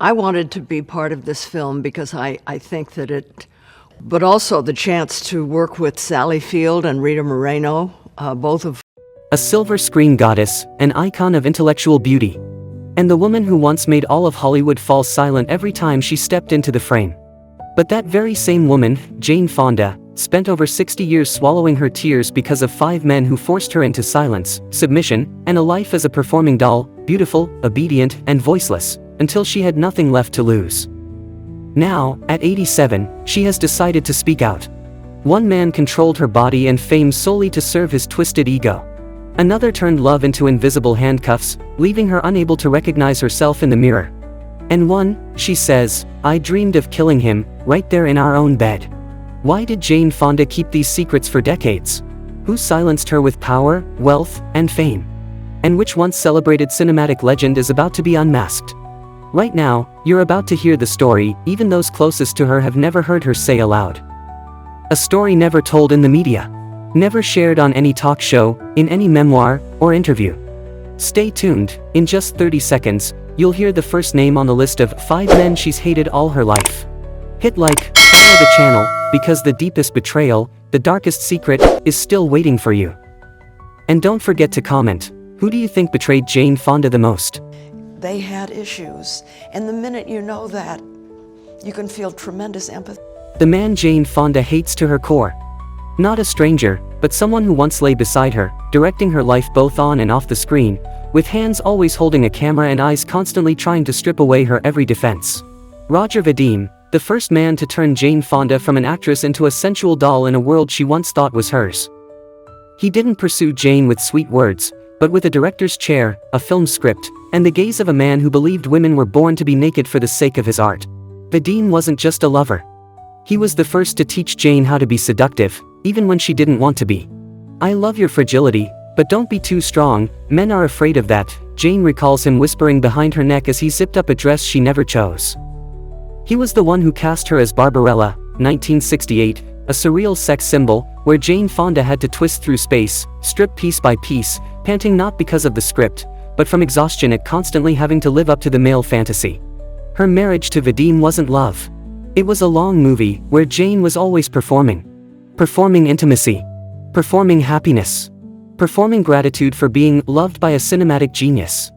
I wanted to be part of this film because I think that but also the chance to work with Sally Field and Rita Moreno, both of a silver screen goddess, an icon of intellectual beauty, and the woman who once made all of Hollywood fall silent every time she stepped into the frame. But that very same woman, Jane Fonda, spent over 60 years swallowing her tears because of 5 men who forced her into silence, submission, and a life as a performing doll, beautiful, obedient, and voiceless, until she had nothing left to lose. Now, at 87, she has decided to speak out. One man controlled her body and fame solely to serve his twisted ego. Another turned love into invisible handcuffs, leaving her unable to recognize herself in the mirror. And one, she says, I dreamed of killing him, right there in our own bed. Why did Jane Fonda keep these secrets for decades? Who silenced her with power, wealth, and fame? And which once celebrated cinematic legend is about to be unmasked? Right now, you're about to hear the story even those closest to her have never heard her say aloud. A story never told in the media. Never shared on any talk show, in any memoir, or interview. Stay tuned, in just 30 seconds, you'll hear the first name on the list of 5 men she's hated all her life. Hit like, follow the channel, because the deepest betrayal, the darkest secret, is still waiting for you. And don't forget to comment, who do you think betrayed Jane Fonda the most? They had issues, and the minute you know that, you can feel tremendous empathy. The man Jane Fonda hates to her core. Not a stranger, but someone who once lay beside her, directing her life both on and off the screen, with hands always holding a camera and eyes constantly trying to strip away her every defense. Roger Vadim, the first man to turn Jane Fonda from an actress into a sensual doll in a world she once thought was hers. He didn't pursue Jane with sweet words, but with a director's chair, a film script, and the gaze of a man who believed women were born to be naked for the sake of his art. Vadim wasn't just a lover. He was the first to teach Jane how to be seductive, even when she didn't want to be. I love your fragility, but don't be too strong, men are afraid of that, Jane recalls him whispering behind her neck as he zipped up a dress she never chose. He was the one who cast her as Barbarella, 1968, a surreal sex symbol, where Jane Fonda had to twist through space, strip piece by piece, panting not because of the script, but from exhaustion at constantly having to live up to the male fantasy. Her marriage to Vadim wasn't love. It was a long movie, where Jane was always performing. Performing intimacy. Performing happiness. Performing gratitude for being loved by a cinematic genius.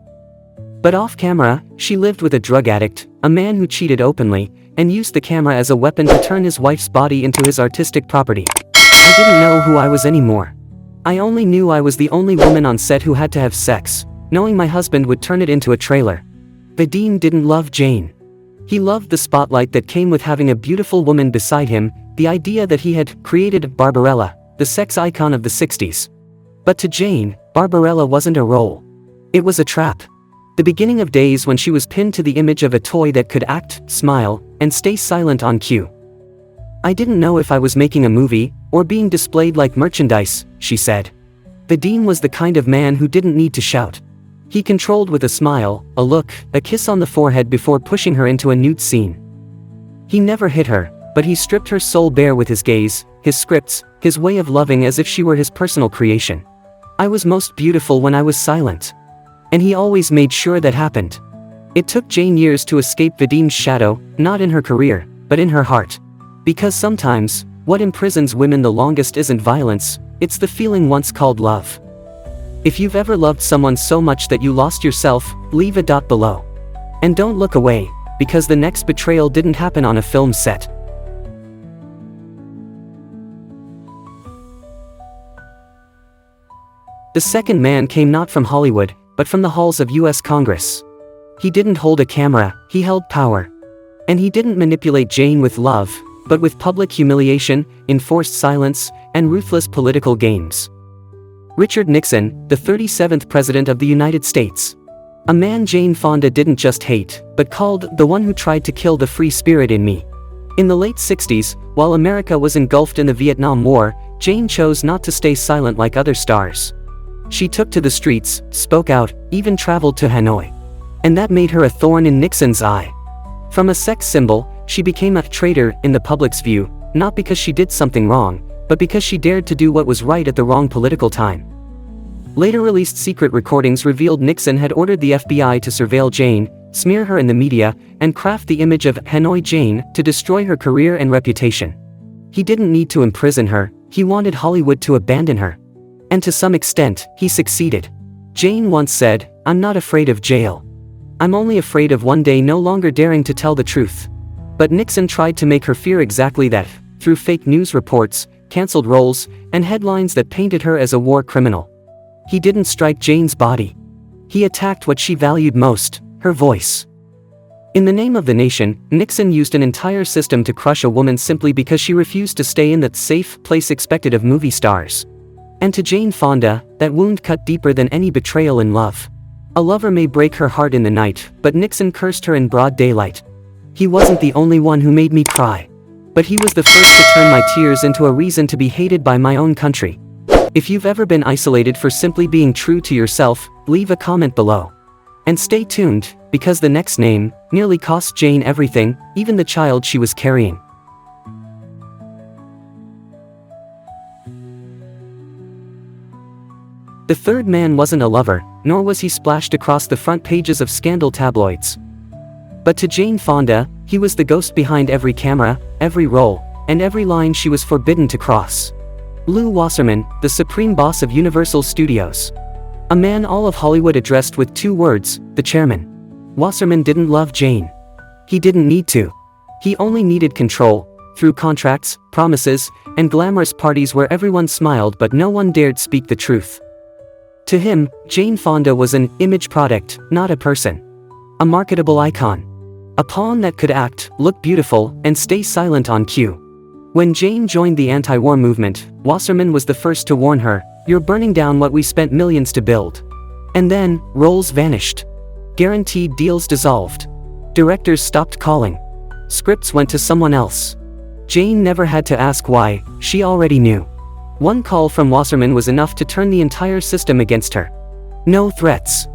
But off-camera, she lived with a drug addict, a man who cheated openly, and used the camera as a weapon to turn his wife's body into his artistic property. I didn't know who I was anymore. I only knew I was the only woman on set who had to have sex, knowing my husband would turn it into a trailer. Vadim didn't love Jane. He loved the spotlight that came with having a beautiful woman beside him, the idea that he had created Barbarella, the sex icon of the 60s. But to Jane, Barbarella wasn't a role. It was a trap. The beginning of days when she was pinned to the image of a toy that could act, smile, and stay silent on cue. I didn't know if I was making a movie, or being displayed like merchandise, she said. Vadim was the kind of man who didn't need to shout. He controlled with a smile, a look, a kiss on the forehead before pushing her into a nude scene. He never hit her, but he stripped her soul bare with his gaze, his scripts, his way of loving as if she were his personal creation. I was most beautiful when I was silent. And he always made sure that happened. It took Jane years to escape Vadim's shadow, not in her career, but in her heart. Because sometimes, what imprisons women the longest isn't violence, it's the feeling once called love. If you've ever loved someone so much that you lost yourself, leave a dot below. And don't look away, because the next betrayal didn't happen on a film set. The second man came not from Hollywood, but from the halls of US Congress. He didn't hold a camera, he held power. And he didn't manipulate Jane with love, but with public humiliation, enforced silence, and ruthless political games. Richard Nixon, the 37th President of the United States. A man Jane Fonda didn't just hate, but called the one who tried to kill the free spirit in me. In the late 60s, while America was engulfed in the Vietnam War, Jane chose not to stay silent like other stars. She took to the streets, spoke out, even traveled to Hanoi. And that made her a thorn in Nixon's eye. From a sex symbol, she became a traitor in the public's view, not because she did something wrong, but because she dared to do what was right at the wrong political time. Later released secret recordings revealed Nixon had ordered the FBI to surveil Jane, smear her in the media, and craft the image of Hanoi Jane to destroy her career and reputation. He didn't need to imprison her, he wanted Hollywood to abandon her. And to some extent, he succeeded. Jane once said, "I'm not afraid of jail. I'm only afraid of one day no longer daring to tell the truth." But Nixon tried to make her fear exactly that, through fake news reports, cancelled roles, and headlines that painted her as a war criminal. He didn't strike Jane's body. He attacked what she valued most, her voice. In the name of the nation, Nixon used an entire system to crush a woman simply because she refused to stay in that safe place expected of movie stars. And to Jane Fonda, that wound cut deeper than any betrayal in love. A lover may break her heart in the night, but Nixon cursed her in broad daylight. He wasn't the only one who made me cry. But he was the first to turn my tears into a reason to be hated by my own country. If you've ever been isolated for simply being true to yourself, leave a comment below. And stay tuned, because the next name nearly cost Jane everything, even the child she was carrying. The third man wasn't a lover, nor was he splashed across the front pages of scandal tabloids. But to Jane Fonda, he was the ghost behind every camera, every role, and every line she was forbidden to cross. Lew Wasserman, the supreme boss of Universal Studios. A man all of Hollywood addressed with two words, the chairman. Wasserman didn't love Jane. He didn't need to. He only needed control, through contracts, promises, and glamorous parties where everyone smiled but no one dared speak the truth. To him, Jane Fonda was an image product, not a person. A marketable icon. A pawn that could act, look beautiful, and stay silent on cue. When Jane joined the anti-war movement, Wasserman was the first to warn her, "You're burning down what we spent millions to build." And then, roles vanished. Guaranteed deals dissolved. Directors stopped calling. Scripts went to someone else. Jane never had to ask why, she already knew. One call from Wasserman was enough to turn the entire system against her. No threats.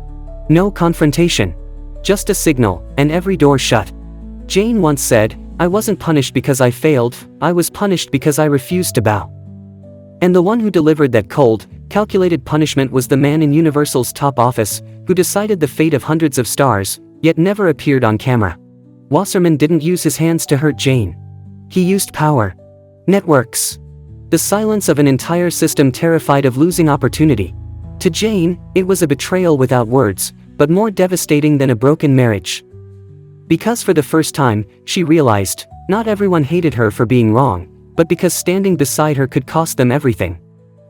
No confrontation. Just a signal, and every door shut. Jane once said, "I wasn't punished because I failed, I was punished because I refused to bow." And the one who delivered that cold, calculated punishment was the man in Universal's top office, who decided the fate of hundreds of stars, yet never appeared on camera. Wasserman didn't use his hands to hurt Jane. He used power. Networks. The silence of an entire system terrified of losing opportunity. To Jane, it was a betrayal without words, but more devastating than a broken marriage. Because for the first time, she realized, not everyone hated her for being wrong, but because standing beside her could cost them everything.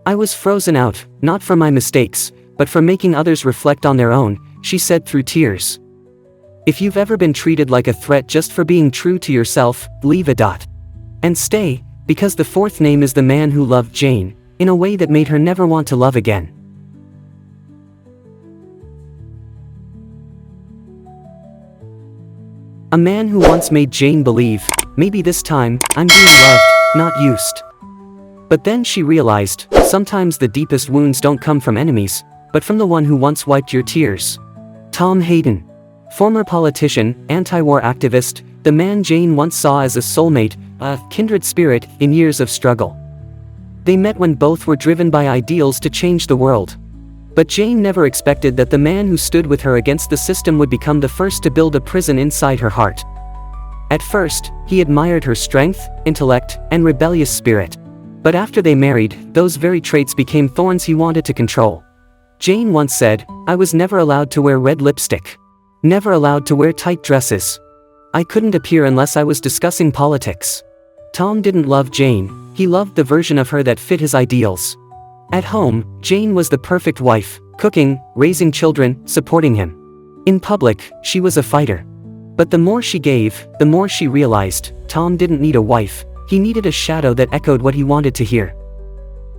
"I was frozen out, not for my mistakes, but for making others reflect on their own," she said through tears. If you've ever been treated like a threat just for being true to yourself, leave a dot. And stay, because the fourth name is the man who loved Jane, in a way that made her never want to love again. A man who once made Jane believe, maybe this time, I'm being loved, not used. But then she realized, sometimes the deepest wounds don't come from enemies, but from the one who once wiped your tears. Hayden. Former politician, anti-war activist, the man Jane once saw as a soulmate, a kindred spirit, in years of struggle. They met when both were driven by ideals to change the world. But Jane never expected that the man who stood with her against the system would become the first to build a prison inside her heart. At first, he admired her strength, intellect, and rebellious spirit. But after they married, those very traits became thorns he wanted to control. Jane once said, "I was never allowed to wear red lipstick. Never allowed to wear tight dresses. I couldn't appear unless I was discussing politics." Tom didn't love Jane, he loved the version of her that fit his ideals. At home, Jane was the perfect wife, cooking, raising children, supporting him. In public, she was a fighter. But the more she gave, the more she realized, Tom didn't need a wife, he needed a shadow that echoed what he wanted to hear.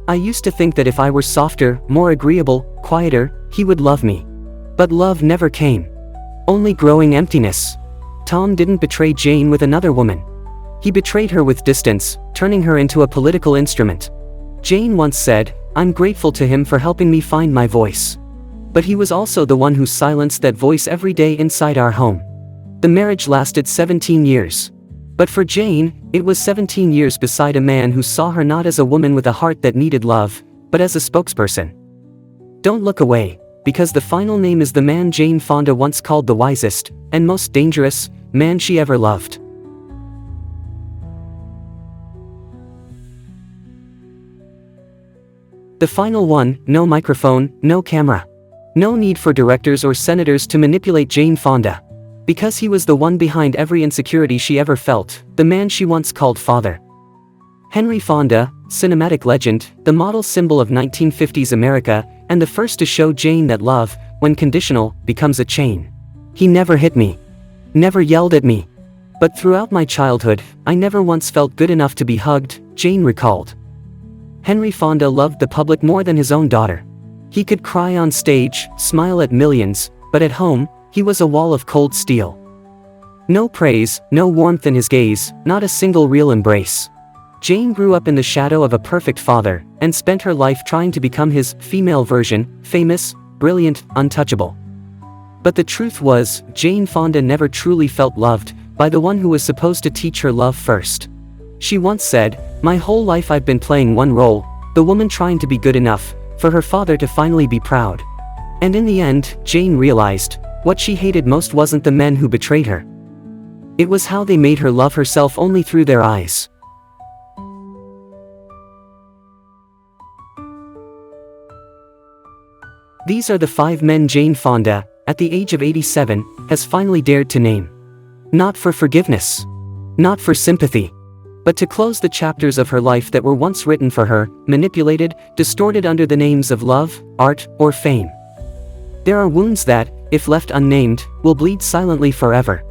"I used to think that if I were softer, more agreeable, quieter, he would love me. But love never came. Only growing emptiness." Tom didn't betray Jane with another woman. He betrayed her with distance, turning her into a political instrument. Jane once said, "I'm grateful to him for helping me find my voice." But he was also the one who silenced that voice every day inside our home. The marriage lasted 17 years. But for Jane, it was 17 years beside a man who saw her not as a woman with a heart that needed love, but as a spokesperson. Don't look away. because the final name is the man Jane Fonda once called the wisest and most dangerous man she ever loved. The final one, no microphone, no camera. No need for directors or senators to manipulate Jane Fonda. Because he was the one behind every insecurity she ever felt, the man she once called father. Henry Fonda, cinematic legend, the model symbol of 1950s America, and the first to show Jane that love, when conditional, becomes a chain. He never hit me. Never yelled at me. But throughout my childhood, I never once felt good enough to be hugged, Jane recalled. Henry Fonda loved the public more than his own daughter. He could cry on stage, smile at millions, but at home, he was a wall of cold steel. No praise, no warmth in his gaze, not a single real embrace. Jane grew up in the shadow of a perfect father, and spent her life trying to become his female version, famous, brilliant, untouchable. But the truth was, Jane Fonda never truly felt loved by the one who was supposed to teach her love first. She once said, "My whole life I've been playing one role, the woman trying to be good enough for her father to finally be proud." And in the end, Jane realized, what she hated most wasn't the men who betrayed her. It was how they made her love herself only through their eyes. These are the 5 men Jane Fonda, at the age of 87, has finally dared to name. Not for forgiveness. Not for sympathy. But to close the chapters of her life that were once written for her, manipulated, distorted under the names of love, art, or fame. There are wounds that, if left unnamed, will bleed silently forever.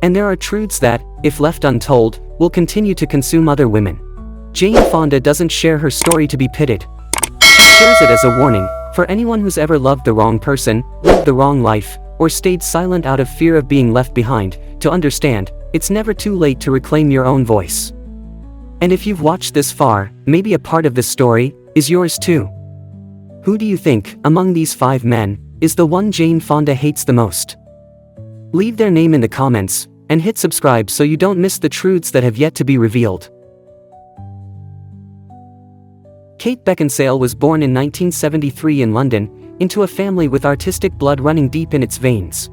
And there are truths that, if left untold, will continue to consume other women. Jane Fonda doesn't share her story to be pitted. She shares it as a warning, for anyone who's ever loved the wrong person, lived the wrong life, or stayed silent out of fear of being left behind, to understand, it's never too late to reclaim your own voice. And if you've watched this far, maybe a part of this story is yours too. Who do you think, among these 5 men, is the one Jane Fonda hates the most? Leave their name in the comments, and hit subscribe so you don't miss the truths that have yet to be revealed. Kate Beckinsale was born in 1973 in London, into a family with artistic blood running deep in its veins.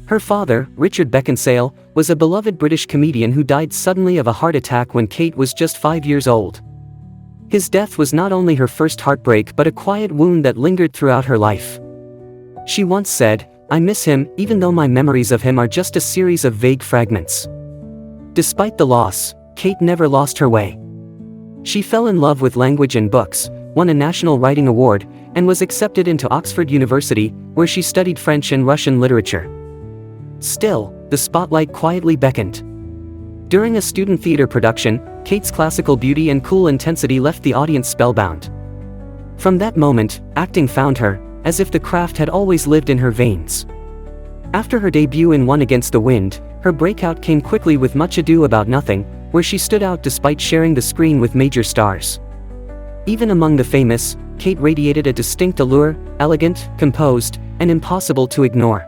Her father, Richard Beckinsale, was a beloved British comedian who died suddenly of a heart attack when Kate was just 5 years old. His death was not only her first heartbreak but a quiet wound that lingered throughout her life. She once said, "I miss him, even though my memories of him are just a series of vague fragments." Despite the loss, Kate never lost her way. She fell in love with language and books, won a National Writing Award, and was accepted into Oxford University, where she studied French and Russian literature. Still, the spotlight quietly beckoned. During a student theater production, Kate's classical beauty and cool intensity left the audience spellbound. From that moment, acting found her, as if the craft had always lived in her veins. After her debut in One Against the Wind, her breakout came quickly with Much Ado About Nothing, where she stood out despite sharing the screen with major stars. Even among the famous, Kate radiated a distinct allure, elegant, composed, and impossible to ignore.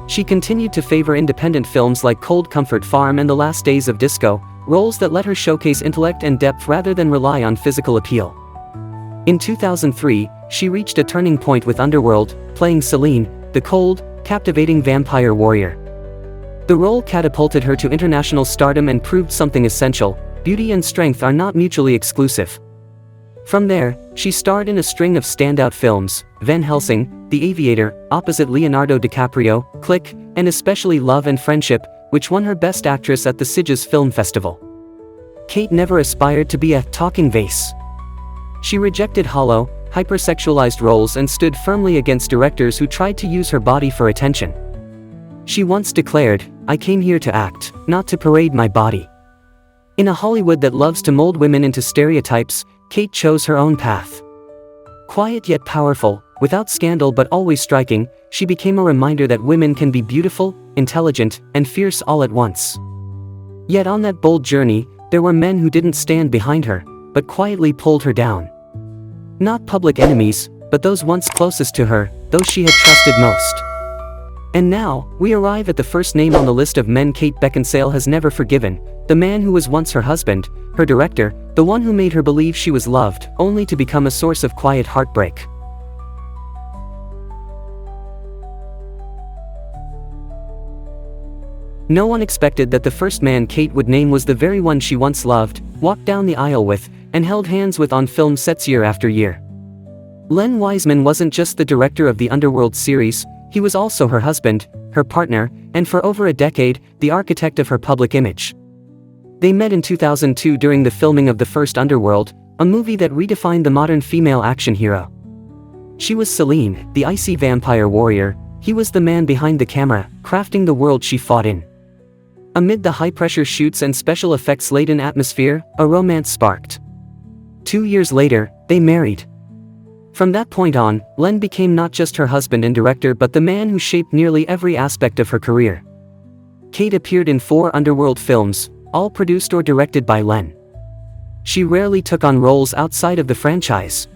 She continued to favor independent films like Cold Comfort Farm and The Last Days of Disco, roles that let her showcase intellect and depth rather than rely on physical appeal. In 2003, she reached a turning point with Underworld, playing Celine, the cold, captivating vampire warrior. The role catapulted her to international stardom and proved something essential: beauty and strength are not mutually exclusive. From there, she starred in a string of standout films: Van Helsing, The Aviator, opposite Leonardo DiCaprio, Click, and especially Love and Friendship, which won her Best Actress at the Sitges Film Festival. Kate never aspired to be a talking vase. She rejected hollow, hypersexualized roles and stood firmly against directors who tried to use her body for attention. She once declared, "I came here to act, not to parade my body." In a Hollywood that loves to mold women into stereotypes, Kate chose her own path. Quiet yet powerful, without scandal but always striking, she became a reminder that women can be beautiful, intelligent, and fierce all at once. Yet on that bold journey, there were men who didn't stand behind her, but quietly pulled her down. Not public enemies, but those once closest to her, those she had trusted most. And now, we arrive at the first name on the list of men Kate Beckinsale has never forgiven, the man who was once her husband, her director, the one who made her believe she was loved, only to become a source of quiet heartbreak. No one expected that the first man Kate would name was the very one she once loved, walked down the aisle with, and held hands with on film sets year after year. Lew Wasserman wasn't just the director of the Underworld series, he was also her husband, her partner, and for over a decade, the architect of her public image. They met in 2002 during the filming of the first Underworld, a movie that redefined the modern female action hero. She was Selene, the icy vampire warrior, he was the man behind the camera, crafting the world she fought in. Amid the high-pressure shoots and special effects-laden atmosphere, a romance sparked. 2 years later, they married. From that point on, Lew became not just her husband and director but the man who shaped nearly every aspect of her career. Kate appeared in 4 Underworld films, all produced or directed by Lew. She rarely took on roles outside of the franchise.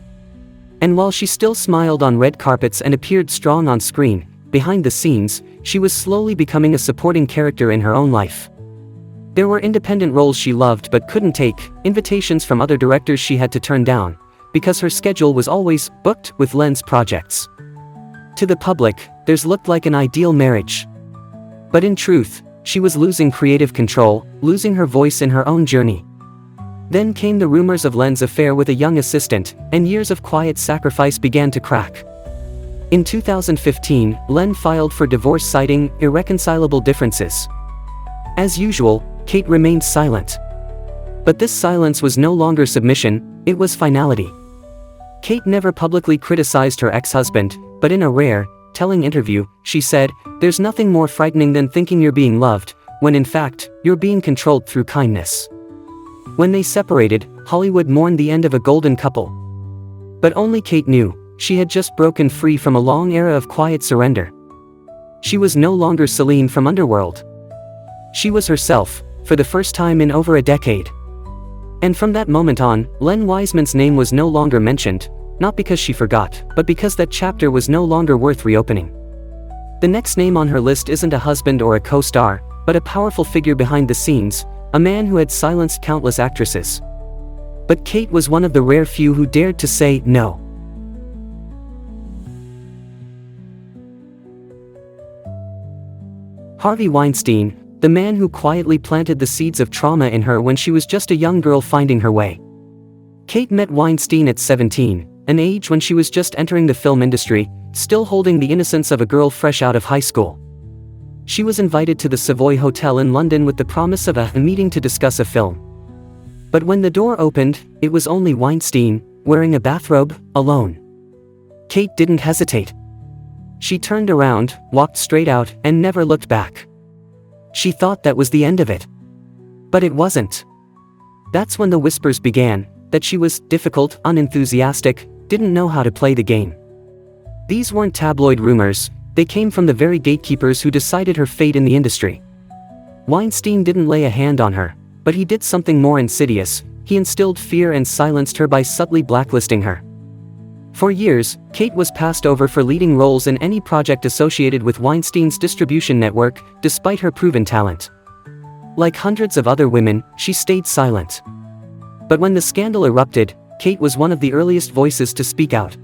And while she still smiled on red carpets and appeared strong on screen, behind the scenes, she was slowly becoming a supporting character in her own life. There were independent roles she loved but couldn't take, invitations from other directors she had to turn down, because her schedule was always booked with Lew's projects. To the public, theirs looked like an ideal marriage. But in truth, she was losing creative control, losing her voice in her own journey. Then came the rumors of Lew's affair with a young assistant, and years of quiet sacrifice began to crack. In 2015, Lew filed for divorce citing irreconcilable differences. As usual, Kate remained silent. But this silence was no longer submission, it was finality. Kate never publicly criticized her ex-husband, but in a rare, telling interview, she said, "There's nothing more frightening than thinking you're being loved, when in fact, you're being controlled through kindness." When they separated, Hollywood mourned the end of a golden couple. But only Kate knew, she had just broken free from a long era of quiet surrender. She was no longer Selene from Underworld. She was herself, for the first time in over a decade. And from that moment on, Lew Wasserman's name was no longer mentioned, not because she forgot, but because that chapter was no longer worth reopening. The next name on her list isn't a husband or a co-star, but a powerful figure behind the scenes, a man who had silenced countless actresses. But Kate was one of the rare few who dared to say no. Harvey Weinstein, the man who quietly planted the seeds of trauma in her when she was just a young girl finding her way. Kate met Weinstein at 17, an age when she was just entering the film industry, still holding the innocence of a girl fresh out of high school. She was invited to the Savoy Hotel in London with the promise of a meeting to discuss a film. But when the door opened, it was only Weinstein, wearing a bathrobe, alone. Kate didn't hesitate. She turned around, walked straight out, and never looked back. She thought that was the end of it. But it wasn't. That's when the whispers began, that she was difficult, unenthusiastic, didn't know how to play the game. These weren't tabloid rumors, they came from the very gatekeepers who decided her fate in the industry. Weinstein didn't lay a hand on her, but he did something more insidious, he instilled fear and silenced her by subtly blacklisting her. For years, Kate was passed over for leading roles in any project associated with Weinstein's distribution network, despite her proven talent. Like hundreds of other women, she stayed silent. But when the scandal erupted, Kate was one of the earliest voices to speak out.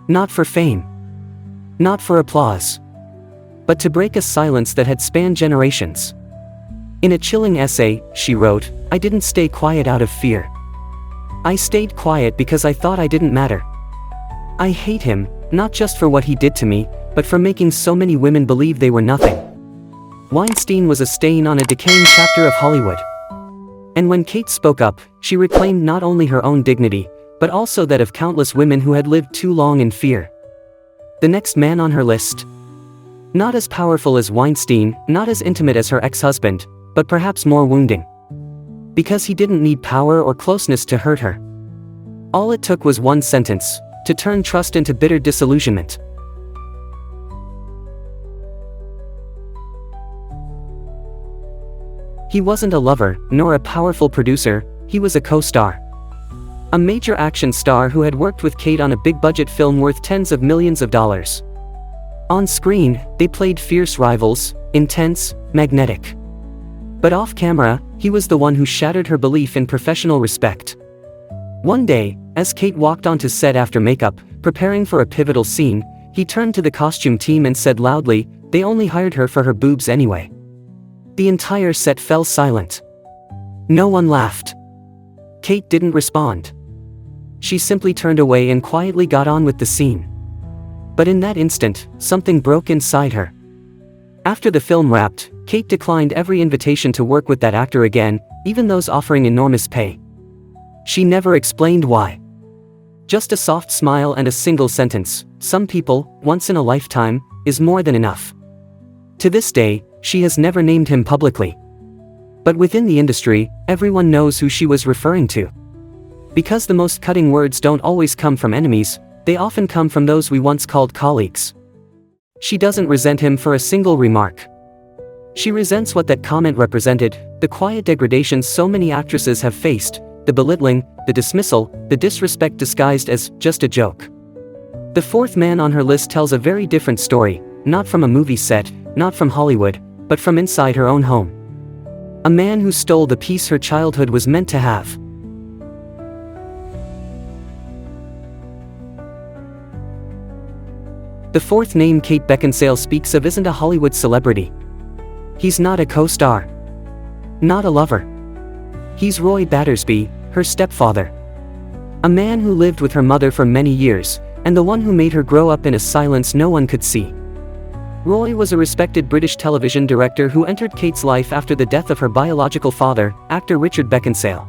Not for fame. Not for applause. But to break a silence that had spanned generations. In a chilling essay, she wrote, "I didn't stay quiet out of fear. I stayed quiet because I thought I didn't matter. I hate him, not just for what he did to me, but for making so many women believe they were nothing." Weinstein was a stain on a decaying chapter of Hollywood. And when Kate spoke up, she reclaimed not only her own dignity, but also that of countless women who had lived too long in fear. The next man on her list. Not as powerful as Weinstein, not as intimate as her ex-husband, but perhaps more wounding. Because he didn't need power or closeness to hurt her. All it took was one sentence, to turn trust into bitter disillusionment. He wasn't a lover, nor a powerful producer, he was a co-star. A major action star who had worked with Kate on a big-budget film worth tens of millions of dollars. On screen, they played fierce rivals, intense, magnetic. But off-camera, he was the one who shattered her belief in professional respect. One day, as Kate walked onto set after makeup, preparing for a pivotal scene, he turned to the costume team and said loudly, "They only hired her for her boobs anyway. The entire set fell silent. No one laughed. Kate didn't respond. She simply turned away and quietly got on with the scene. But in that instant, something broke inside her. After the film wrapped, Kate declined every invitation to work with that actor again, even those offering enormous pay. She never explained why. Just a soft smile and a single sentence, "Some people, once in a lifetime, is more than enough." To this day, she has never named him publicly. But within the industry, everyone knows who she was referring to. Because the most cutting words don't always come from enemies, they often come from those we once called colleagues. She doesn't resent him for a single remark. She resents what that comment represented, the quiet degradation so many actresses have faced, the belittling, the dismissal, the disrespect disguised as just a joke. The fourth man on her list tells a very different story, not from a movie set, not from Hollywood, but from inside her own home. A man who stole the peace her childhood was meant to have. The fourth name Kate Beckinsale speaks of isn't a Hollywood celebrity. He's not a co-star. Not a lover. He's Roy Battersby, her stepfather. A man who lived with her mother for many years, and the one who made her grow up in a silence no one could see. Roy was a respected British television director who entered Kate's life after the death of her biological father, actor Richard Beckinsale.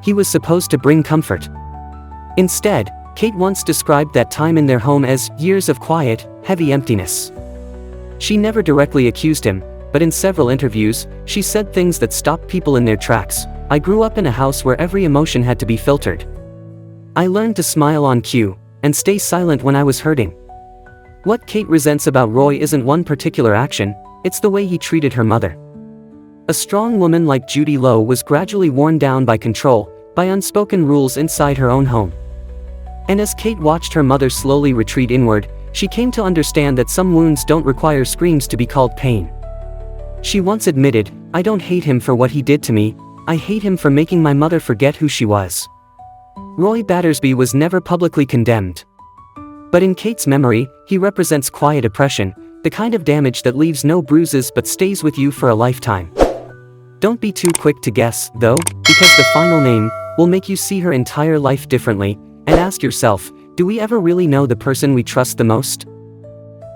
He was supposed to bring comfort. Instead, Kate once described that time in their home as years of quiet, heavy emptiness. She never directly accused him, but in several interviews, she said things that stopped people in their tracks. "I grew up in a house where every emotion had to be filtered. I learned to smile on cue, and stay silent when I was hurting." What Kate resents about Roy isn't one particular action, it's the way he treated her mother. A strong woman like Judy Lowe was gradually worn down by control, by unspoken rules inside her own home. And as Kate watched her mother slowly retreat inward, she came to understand that some wounds don't require screams to be called pain. She once admitted, "I don't hate him for what he did to me, I hate him for making my mother forget who she was." Roy Battersby was never publicly condemned. But in Kate's memory, he represents quiet oppression, the kind of damage that leaves no bruises but stays with you for a lifetime. Don't be too quick to guess, though, because the final name will make you see her entire life differently, and ask yourself, do we ever really know the person we trust the most?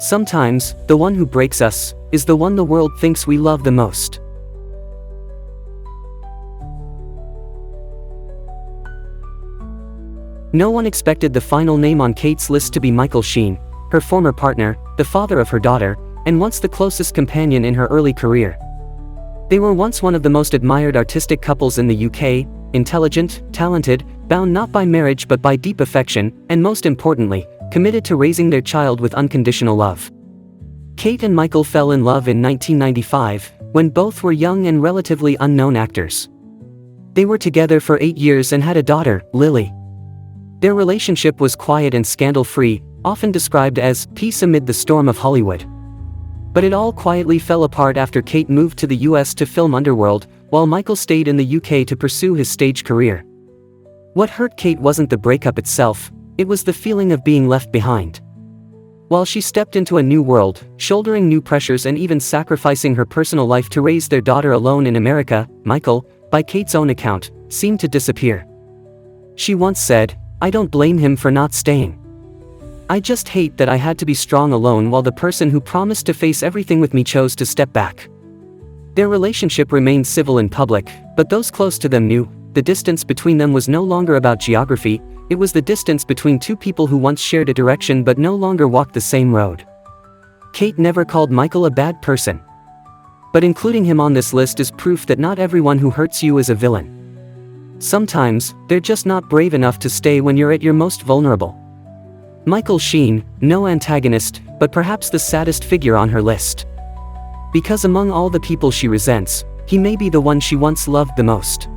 Sometimes, the one who breaks us is the one the world thinks we love the most. No one expected the final name on Kate's list to be Michael Sheen, her former partner, the father of her daughter, and once the closest companion in her early career. They were once one of the most admired artistic couples in the UK, intelligent, talented, bound not by marriage but by deep affection, and most importantly, committed to raising their child with unconditional love. Kate and Michael fell in love in 1995, when both were young and relatively unknown actors. They were together for 8 years and had a daughter, Lily. Their relationship was quiet and scandal-free, often described as peace amid the storm of Hollywood. But it all quietly fell apart after Kate moved to the US to film Underworld, while Michael stayed in the UK to pursue his stage career. What hurt Kate wasn't the breakup itself, it was the feeling of being left behind. While she stepped into a new world, shouldering new pressures and even sacrificing her personal life to raise their daughter alone in America, Michael, by Kate's own account, seemed to disappear. She once said, "I don't blame him for not staying. I just hate that I had to be strong alone while the person who promised to face everything with me chose to step back." Their relationship remained civil in public, but those close to them knew, the distance between them was no longer about geography, it was the distance between two people who once shared a direction but no longer walked the same road. Kate never called Michael a bad person. But including him on this list is proof that not everyone who hurts you is a villain. Sometimes, they're just not brave enough to stay when you're at your most vulnerable. Michael Sheen, no antagonist, but perhaps the saddest figure on her list. Because among all the people she resents, he may be the one she once loved the most.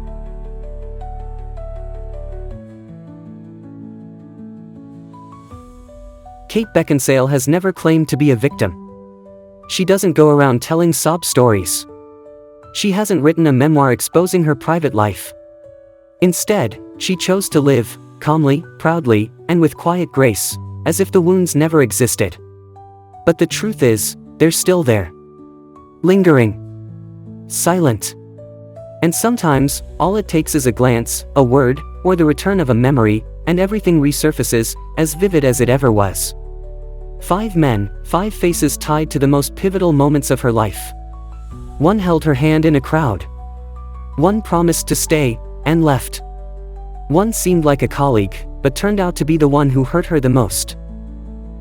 Kate Beckinsale has never claimed to be a victim. She doesn't go around telling sob stories. She hasn't written a memoir exposing her private life. Instead, she chose to live, calmly, proudly, and with quiet grace, as if the wounds never existed. But the truth is, they're still there. Lingering. silent. And sometimes, all it takes is a glance, a word, or the return of a memory, and everything resurfaces, as vivid as it ever was. 5 men, 5 faces tied to the most pivotal moments of her life. One held her hand in a crowd. One promised to stay, and left. One seemed like a colleague, but turned out to be the one who hurt her the most.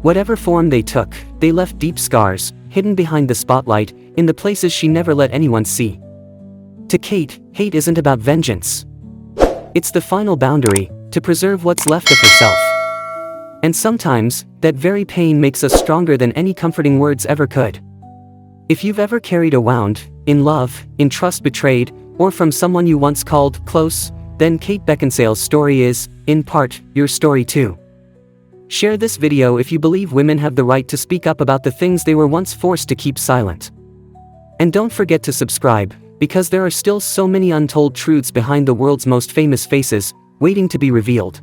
Whatever form they took, they left deep scars, hidden behind the spotlight, in the places she never let anyone see. To Kate, hate isn't about vengeance. It's the final boundary, to preserve what's left of herself. And sometimes, that very pain makes us stronger than any comforting words ever could. If you've ever carried a wound, in love, in trust betrayed, or from someone you once called close, then Kate Beckinsale's story is, in part, your story too. Share this video if you believe women have the right to speak up about the things they were once forced to keep silent. And don't forget to subscribe, because there are still so many untold truths behind the world's most famous faces, waiting to be revealed.